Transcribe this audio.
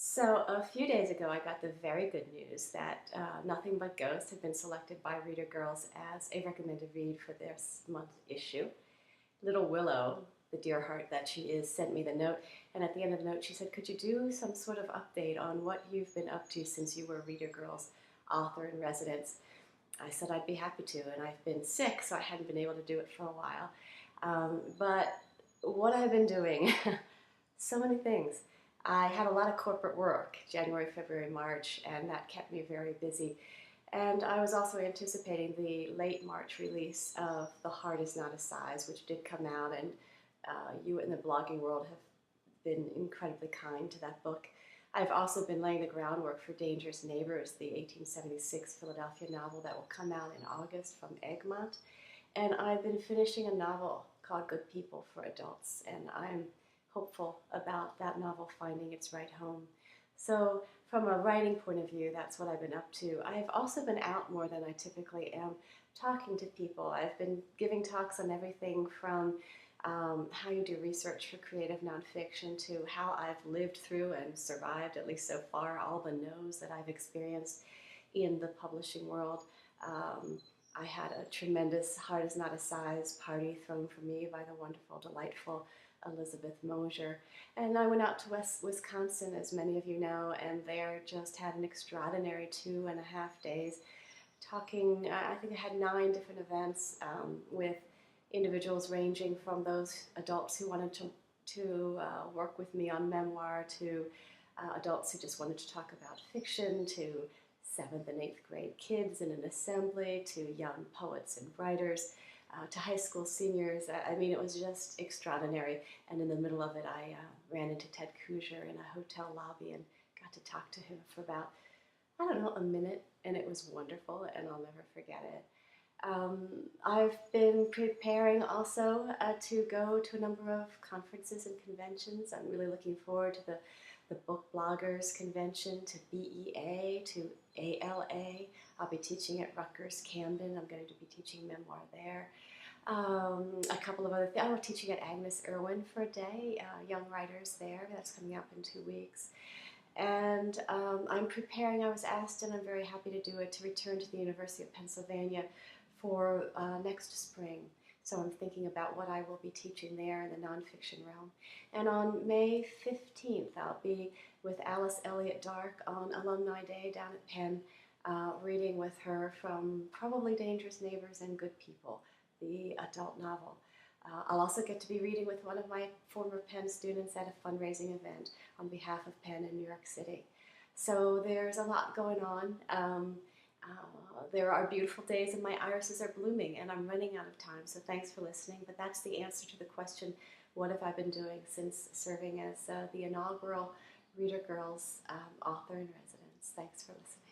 So a few days ago, I got the very good news that Nothing But Ghosts had been selected by Reader Girls as a recommended read for this month's issue. Little Willow, the dear heart that she is, sent me the note, and at the end of the note she said, could you do some sort of update on what you've been up to since you were Reader Girls author in residence? I said I'd be happy to, and I've been sick, so I hadn't been able to do it for a while. But what I've been doing, so many things. I had a lot of corporate work, January, February, March, and that kept me very busy. And I was also anticipating the late March release of The Heart Is Not a Size, which did come out, and you in the blogging world have been incredibly kind to that book. I've also been laying the groundwork for Dangerous Neighbors, the 1876 Philadelphia novel that will come out in August from Egmont. And I've been finishing a novel called Good People for adults, and I'm hopeful about that novel finding its right home. So from a writing point of view, that's what I've been up to. I've also been out more than I typically am, talking to people. I've been giving talks on everything from how you do research for creative nonfiction to how I've lived through and survived, at least so far, all the no's that I've experienced in the publishing world. I had a tremendous Heart Is Not a Size party thrown for me by the wonderful, delightful Elizabeth Mosier. And I went out to Wisconsin, as many of you know, and there just had an extraordinary 2.5 days talking. I think I had 9 different events with individuals ranging from those adults who wanted to work with me on memoir to adults who just wanted to talk about fiction, to 7th and 8th grade kids in an assembly, to young poets and writers, to high school seniors. I mean, it was just extraordinary. And in the middle of it, I ran into Ted Kooser in a hotel lobby and got to talk to him for about, I don't know, a minute, and it was wonderful, and I'll never forget it. I've been preparing also to go to a number of conferences and conventions. I'm really looking forward to the Book Bloggers Convention, to BEA, to ALA. I'll be teaching at Rutgers Camden. I'm going to be teaching memoir there. A couple of other things. I'm teaching at Agnes Irwin for a day, young writers there. That's coming up in 2 weeks. And I'm preparing, I was asked, and I'm very happy to do it, to return to the University of Pennsylvania for next spring. So I'm thinking about what I will be teaching there in the nonfiction realm. And on May 15th, I'll be with Alice Elliott Dark on Alumni Day down at Penn, reading with her from probably Dangerous Neighbors and Good People, the adult novel. I'll also get to be reading with one of my former Penn students at a fundraising event on behalf of Penn in New York City. So there's a lot going on. There are beautiful days and my irises are blooming, and I'm running out of time, so thanks for listening. But that's the answer to the question, what have I been doing since serving as the inaugural Reader Girls author in residence? Thanks for listening.